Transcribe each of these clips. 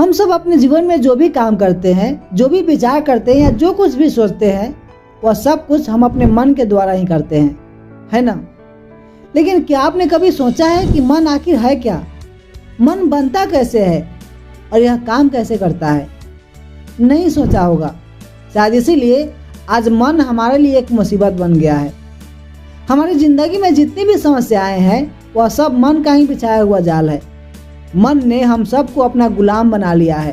हम सब अपने जीवन में जो भी काम करते हैं, जो भी विचार करते हैं या जो कुछ भी सोचते हैं, वह सब कुछ हम अपने मन के द्वारा ही करते हैं, है ना। लेकिन क्या आपने कभी सोचा है कि मन आखिर है क्या? मन बनता कैसे है और यह काम कैसे करता है? नहीं सोचा होगा। शायद इसीलिए आज मन हमारे लिए एक मुसीबत बन गया है। हमारी जिंदगी में जितनी भी समस्याएं हैं, वह सब मन का ही बिछाया हुआ जाल है। मन ने हम सबको अपना गुलाम बना लिया है।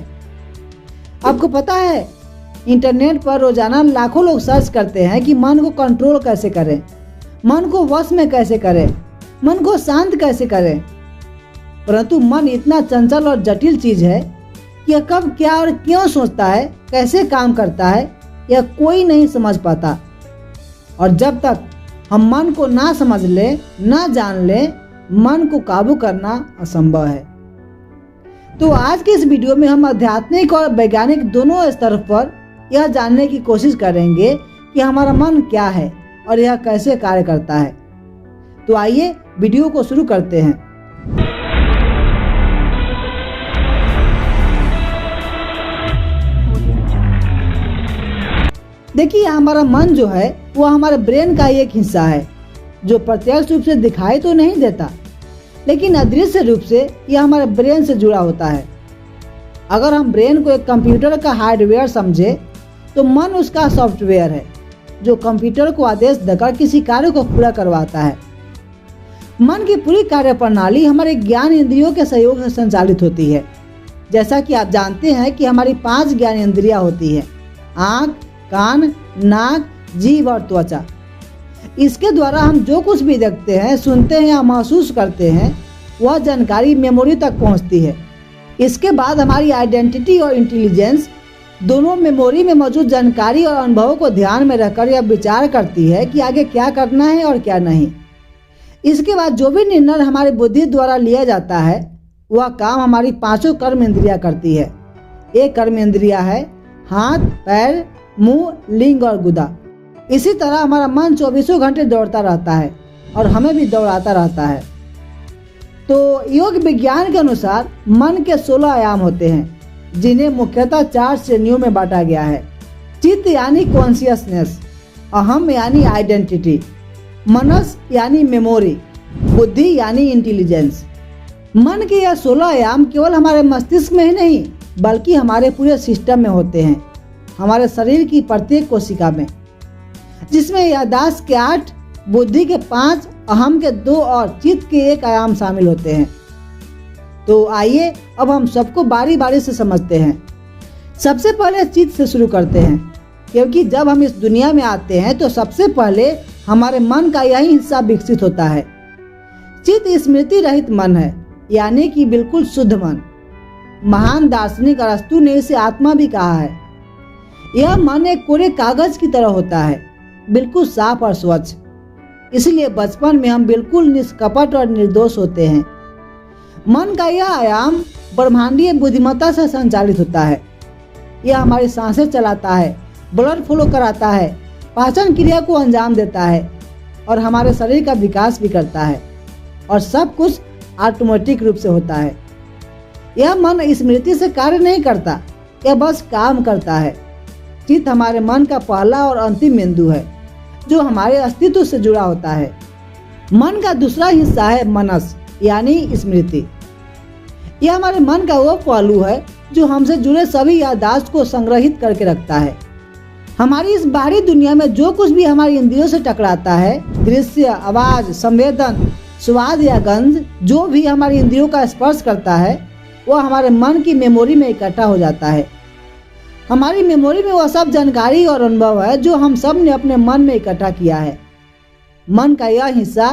आपको पता है, इंटरनेट पर रोजाना लाखों लोग सर्च करते हैं कि मन को कंट्रोल कैसे करें, मन को वश में कैसे करें, मन को शांत कैसे करें। परंतु मन इतना चंचल और जटिल चीज है कि यह कब क्या और क्यों सोचता है, कैसे काम करता है, यह कोई नहीं समझ पाता। और जब तक हम मन को ना समझ ले, ना जान ले, मन को काबू करना असंभव है। तो आज के इस वीडियो में हम आध्यात्मिक और वैज्ञानिक दोनों स्तर पर यह जानने की कोशिश करेंगे कि हमारा मन क्या है और यह कैसे कार्य करता है। तो आइए वीडियो को शुरू करते हैं। देखिए, हमारा मन जो है वो हमारे ब्रेन का एक हिस्सा है जो प्रत्यक्ष रूप से दिखाई तो नहीं देता, लेकिन अदृश्य रूप से यह हमारे ब्रेन से जुड़ा होता है। अगर हम ब्रेन को एक कंप्यूटर का हार्डवेयर समझे तो मन उसका सॉफ्टवेयर है जो कंप्यूटर को आदेश देकर किसी कार्य को पूरा करवाता है। मन की पूरी कार्य प्रणाली हमारे ज्ञान इंद्रियों के सहयोग से संचालित होती है। जैसा कि आप जानते हैं कि हमारी 5 ज्ञान इंद्रियां होती है: आँख, कान, नाक, जीभ और त्वचा। इसके द्वारा हम जो कुछ भी देखते हैं, सुनते हैं या महसूस करते हैं, वह जानकारी मेमोरी तक पहुंचती है। इसके बाद हमारी आइडेंटिटी और इंटेलिजेंस दोनों मेमोरी में मौजूद जानकारी और अनुभवों को ध्यान में रखकर यह विचार करती है कि आगे क्या करना है और क्या नहीं। इसके बाद जो भी निर्णय हमारी बुद्धि द्वारा लिया जाता है, वह काम हमारी 5 कर्म इंद्रियां करती है। एक कर्म इंद्रिया है हाथ, पैर, मुंह, लिंग और गुदा। इसी तरह हमारा मन 24 घंटे दौड़ता रहता है और हमें भी दौड़ाता रहता है। तो योग विज्ञान के अनुसार मन के 16 आयाम होते हैं, जिन्हें मुख्यतः 4 श्रेणियों में बांटा गया है: चित्त यानी कॉन्शियसनेस, अहम यानी आइडेंटिटी, मनस यानी मेमोरी, बुद्धि यानी इंटेलिजेंस। मन के यह 16 आयाम केवल हमारे मस्तिष्क में ही नहीं, बल्कि हमारे पूरे सिस्टम में होते हैं, हमारे शरीर की प्रत्येक कोशिका में, जिसमें याददाश्त के 8, बुद्धि के 5, अहम के 2 और चित्त के 1 आयाम शामिल होते हैं। तो आइए अब हम सबको बारी बारी से समझते हैं। सबसे पहले चित्त से शुरू करते हैं, क्योंकि जब हम इस दुनिया में आते हैं तो सबसे पहले हमारे मन का यही हिस्सा विकसित होता है। चित्त स्मृति रहित मन है, यानी कि बिल्कुल शुद्ध मन। महान दार्शनिक अरस्तु ने इसे आत्मा भी कहा है। यह मन एक कोरे कागज की तरह होता है, बिल्कुल साफ और स्वच्छ। इसलिए बचपन में हम बिल्कुल निष्कपट और निर्दोष होते हैं। मन का यह आयाम ब्रह्मांडीय बुद्धिमत्ता से संचालित होता है। यह हमारी सांसें चलाता है, ब्लड फ्लो कराता है, पाचन क्रिया को अंजाम देता है और हमारे शरीर का विकास भी करता है, और सब कुछ ऑटोमेटिक रूप से होता है। यह मन स्मृति से कार्य नहीं करता, यह बस काम करता है। चित्त हमारे मन का पहला और अंतिम बिंदु है जो हमारे अस्तित्व से जुड़ा होता है। मन का दूसरा हिस्सा है मनस यानी स्मृति। यह हमारे मन का वो पहलू है जो हमसे जुड़े सभी याददाश्त को संग्रहित करके रखता है। हमारी इस बाहरी दुनिया में जो कुछ भी हमारी इंद्रियों से टकराता है, दृश्य, आवाज, संवेदन, स्वाद या गंध, जो भी हमारी इंद्रियों का स्पर्श करता है, वह हमारे मन की मेमोरी में इकट्ठा हो जाता है। हमारी मेमोरी में वह सब जानकारी और अनुभव है जो हम सब ने अपने मन में इकट्ठा किया है। मन का यह हिस्सा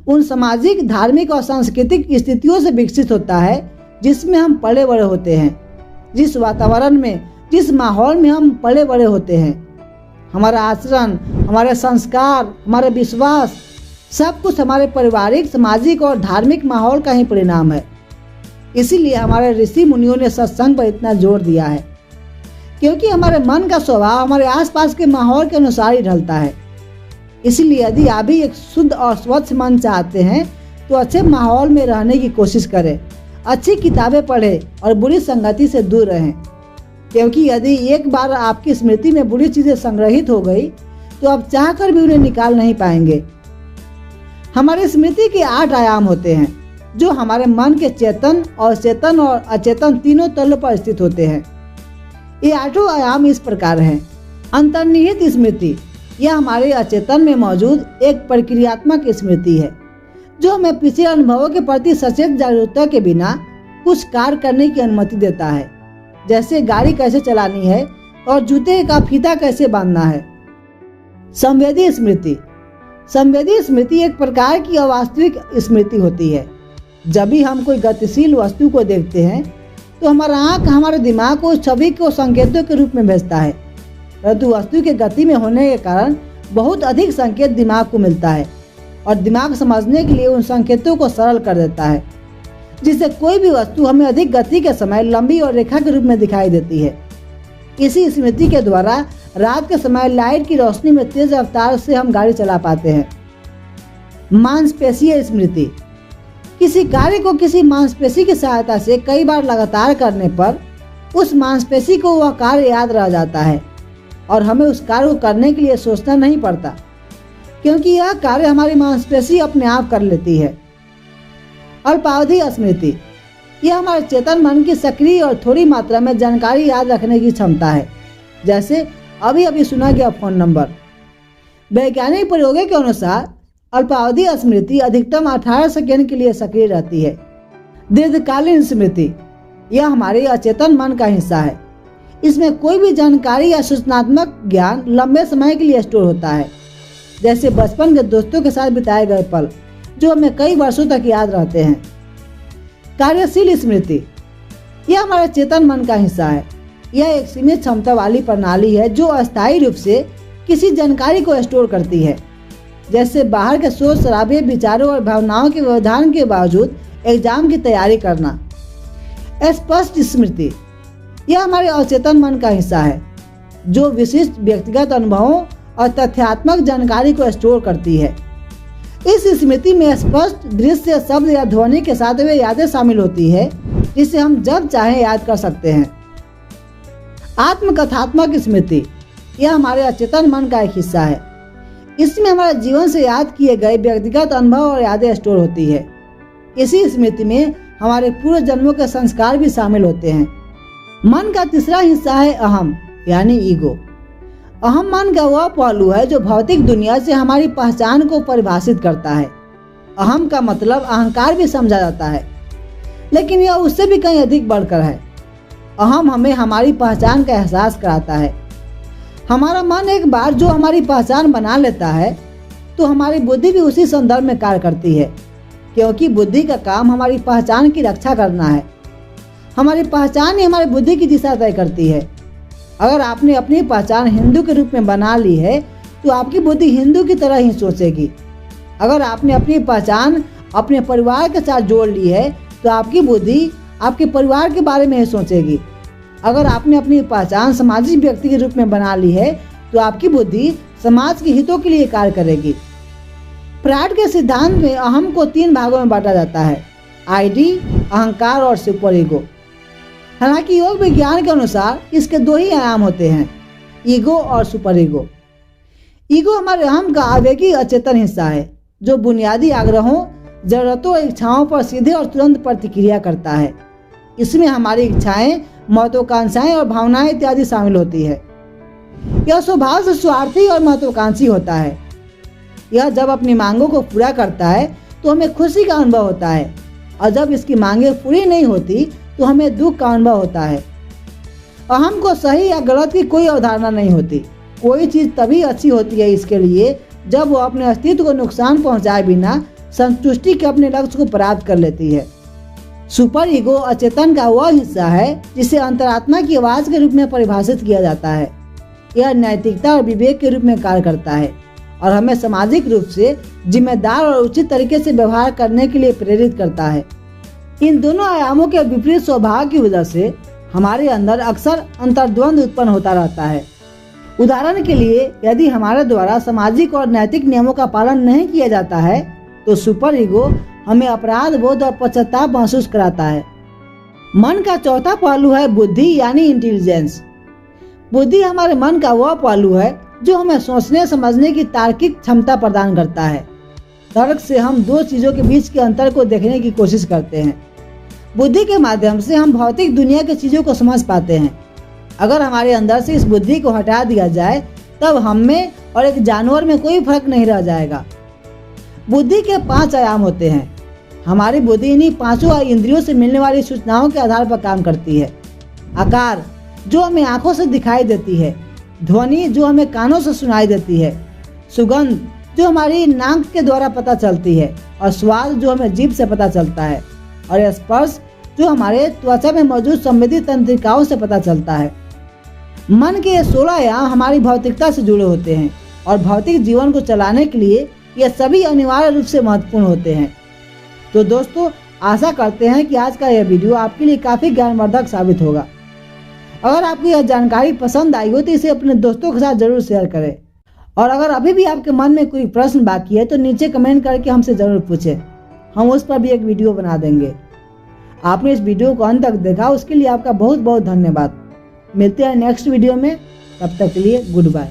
उन सामाजिक, धार्मिक और सांस्कृतिक स्थितियों से विकसित होता है जिसमें हम पले बड़े होते हैं, जिस वातावरण में, जिस माहौल में हम पले बड़े होते हैं। हमारा आचरण, हमारे संस्कार, हमारे विश्वास, सब कुछ हमारे पारिवारिक, सामाजिक और धार्मिक माहौल का ही परिणाम है। इसीलिए हमारे ऋषि मुनियों ने सत्संग पर इतना जोर दिया है, क्योंकि हमारे मन का स्वभाव हमारे आसपास के माहौल के अनुसार ही ढलता है। इसलिए यदि आप भी एक शुद्ध और स्वच्छ मन चाहते हैं तो अच्छे माहौल में रहने की कोशिश करें, अच्छी किताबें पढ़ें और बुरी संगति से दूर रहें, क्योंकि यदि एक बार आपकी स्मृति में बुरी चीजें संग्रहित हो गई तो आप चाहकर भी उन्हें निकाल नहीं पाएंगे। हमारी स्मृति के 8 आयाम होते हैं जो हमारे मन के चेतन और अचेतन तीनों तलों पर स्थित होते हैं। ये 8 आयाम इस प्रकार हैं। अंतर्निहित स्मृति, यह हमारे अचेतन में मौजूद एक प्रक्रियात्मक स्मृति है जो हमें पिछले अनुभवों के प्रति सचेत जागरूकता के बिना कुछ कार्य करने की अनुमति देता है, जैसे गाड़ी कैसे चलानी है और जूते का फीता कैसे बांधना है। संवेदी स्मृति, संवेदी स्मृति एक प्रकार की अवास्तविक स्मृति होती है। जब भी हम कोई गतिशील वस्तु को देखते हैं तो हमारा आँख हमारे दिमाग को छवि को संकेतों के रूप में भेजता है, परंतु वस्तु के गति में होने के कारण बहुत अधिक संकेत दिमाग को मिलता है और दिमाग समझने के लिए उन संकेतों को सरल कर देता है, जिससे कोई भी वस्तु हमें अधिक गति के समय लंबी और रेखा के रूप में दिखाई देती है। इसी स्मृति के द्वारा रात के समय लाइट की रोशनी में तेज रफ्तार से हम गाड़ी चला पाते हैं। मांसपेशीय स्मृति, किसी कार्य को किसी मांसपेशी की सहायता से कई बार लगातार करने पर उस मांसपेशी को वह कार्य याद रह जाता है और हमें उस कार्य को करने के लिए सोचना नहीं पड़ता, क्योंकि यह कार्य हमारी मांसपेशी अपने आप कर लेती है। अल्पावधि स्मृति, यह हमारे चेतन मन की सक्रिय और थोड़ी मात्रा में जानकारी याद रखने की क्षमता है, जैसे अभी अभी सुना गया फोन नंबर। वैज्ञानिक प्रयोगों के अनुसार अल्पावधि स्मृति अधिकतम 18 सेकंड के लिए सक्रिय रहती है। दीर्घकालीन स्मृति, यह हमारे अचेतन मन का हिस्सा है। इसमें कोई भी जानकारी या सूचनात्मक ज्ञान लंबे समय के लिए स्टोर होता है, जैसे बचपन के दोस्तों के साथ बिताए गए पल जो हमें कई वर्षों तक याद रहते हैं। कार्यशील स्मृति, यह हमारे चेतन मन का हिस्सा है। यह एक सीमित क्षमता वाली प्रणाली है जो अस्थायी रूप से किसी जानकारी को स्टोर करती है, जैसे बाहर के शोर शराबे, विचारों और भावनाओं के व्यवधान के बावजूद एग्जाम की तैयारी करना। स्पष्ट स्मृति, यह हमारे अचेतन मन का हिस्सा है जो विशिष्ट व्यक्तिगत अनुभवों और तथ्यात्मक जानकारी को स्टोर करती है। इस स्मृति में स्पष्ट दृश्य, शब्द या ध्वनि के साथ वे यादें शामिल होती है जिसे हम जब चाहें याद कर सकते हैं। आत्मकथात्मक स्मृति, यह हमारे अचेतन मन का एक हिस्सा है। इसमें हमारे जीवन से याद किए गए व्यक्तिगत अनुभव और यादें स्टोर होती है। इसी स्मृति में हमारे पूर्व जन्मों के संस्कार भी शामिल होते हैं। मन का तीसरा हिस्सा है अहम यानी ईगो। अहम मन का वह पहलू है जो भौतिक दुनिया से हमारी पहचान को परिभाषित करता है। अहम का मतलब अहंकार भी समझा जाता है, लेकिन यह उससे भी कहीं अधिक बढ़कर है। अहम हमें हमारी पहचान का एहसास कराता है। हमारा मन एक बार जो हमारी पहचान बना लेता है तो हमारी बुद्धि भी उसी संदर्भ में कार्य करती है, क्योंकि बुद्धि का काम हमारी पहचान की रक्षा करना है। हमारी पहचान ही हमारी बुद्धि की दिशा तय करती है। अगर आपने अपनी पहचान हिंदू के रूप में बना ली है तो आपकी बुद्धि हिंदू की तरह ही सोचेगी। अगर आपने अपनी पहचान अपने परिवार के साथ जोड़ ली है तो आपकी बुद्धि आपके परिवार के बारे में ही सोचेगी। अगर आपने अपनी पहचान सामाजिक व्यक्ति के रूप में बना ली है तो आपकी बुद्धि समाज के हितों के लिए कार्य करेगी। फ्रायड के सिद्धांत में अहम को 3 भागों में बांटा जाता है: आईडी, अहंकार और सुपर ईगो। हालांकि योग विज्ञान के अनुसार इसके 2 ही आयाम होते हैं, ईगो और सुपर ईगो। ईगो हमारे अहम का आवेगी अचेतन हिस्सा है जो बुनियादी आग्रहों, जरूरतों और इच्छाओं पर सीधे और तुरंत प्रतिक्रिया करता है। इसमें हमारी इच्छाएं, महत्वाकांक्षाएं और भावनाएं इत्यादि शामिल होती है। यह स्वभाव से स्वार्थी और महत्वाकांक्षी होता है। यह जब अपनी मांगों को पूरा करता है तो हमें खुशी का अनुभव होता है, और जब इसकी मांगें पूरी नहीं होती तो हमें दुख का अनुभव होता है। अहम को सही या गलत की कोई अवधारणा नहीं होती। कोई चीज़ तभी अच्छी होती है इसके लिए जब वो अपने अस्तित्व को नुकसान पहुंचाए बिना संतुष्टि के अपने लक्ष्य को प्राप्त कर लेती है। सुपर ईगो अचेतन का वह हिस्सा है जिसे अंतरात्मा की आवाज के रूप में परिभाषित किया जाता है। यह नैतिकता और विवेक के रूप में कार्य करता है और हमें सामाजिक रूप से जिम्मेदार और उचित तरीके से व्यवहार करने के लिए प्रेरित करता है। इन दोनों आयामों के विपरीत स्वभाव की वजह से हमारे अंदर अक्सर अंतर्द्वंद उत्पन्न होता रहता है। उदाहरण के लिए, यदि हमारे द्वारा सामाजिक और नैतिक नियमों का पालन नहीं किया जाता है तो सुपर ईगो हमें अपराध बोध और पश्चाताप महसूस कराता है। मन का चौथा पहलू है बुद्धि यानी इंटेलिजेंस। बुद्धि हमारे मन का वह पहलू है जो हमें सोचने समझने की तार्किक क्षमता प्रदान करता है। तर्क से हम दो चीजों के बीच के अंतर को देखने की कोशिश करते हैं। बुद्धि के माध्यम से हम भौतिक दुनिया की चीजों को समझ पाते हैं। अगर हमारे अंदर से इस बुद्धि को हटा दिया जाए तब हम में और एक जानवर में कोई फर्क नहीं रह जाएगा। बुद्धि के 5 आयाम होते हैं। हमारी बुद्धि इन्हीं 5 इंद्रियों से मिलने वाली सूचनाओं के आधार पर काम करती है। आकार, जो हमें आंखों से दिखाई देती है। ध्वनि, जो हमें कानों से सुनाई देती है। सुगंध, जो हमारी नाक के द्वारा पता चलती है। और स्वाद, जो हमें जीभ से पता चलता है। और स्पर्श, जो हमारे त्वचा में मौजूद संवेदी तंत्रिकाओं से पता चलता है। मन के ये 16 आयाम हमारी भौतिकता से जुड़े होते हैं और भौतिक जीवन को चलाने के लिए ये सभी अनिवार्य रूप से महत्वपूर्ण होते हैं। तो दोस्तों, आशा करते हैं कि आज का यह वीडियो आपके लिए काफ़ी ज्ञानवर्धक साबित होगा। अगर आपको यह जानकारी पसंद आई हो तो इसे अपने दोस्तों के साथ जरूर शेयर करें। और अगर अभी भी आपके मन में कोई प्रश्न बाकी है तो नीचे कमेंट करके हमसे ज़रूर पूछें, हम उस पर भी एक वीडियो बना देंगे। आपने इस वीडियो को अंत तक देखा, उसके लिए आपका बहुत बहुत धन्यवाद। मिलते हैं नेक्स्ट वीडियो में, तब तक के लिए गुड बाय।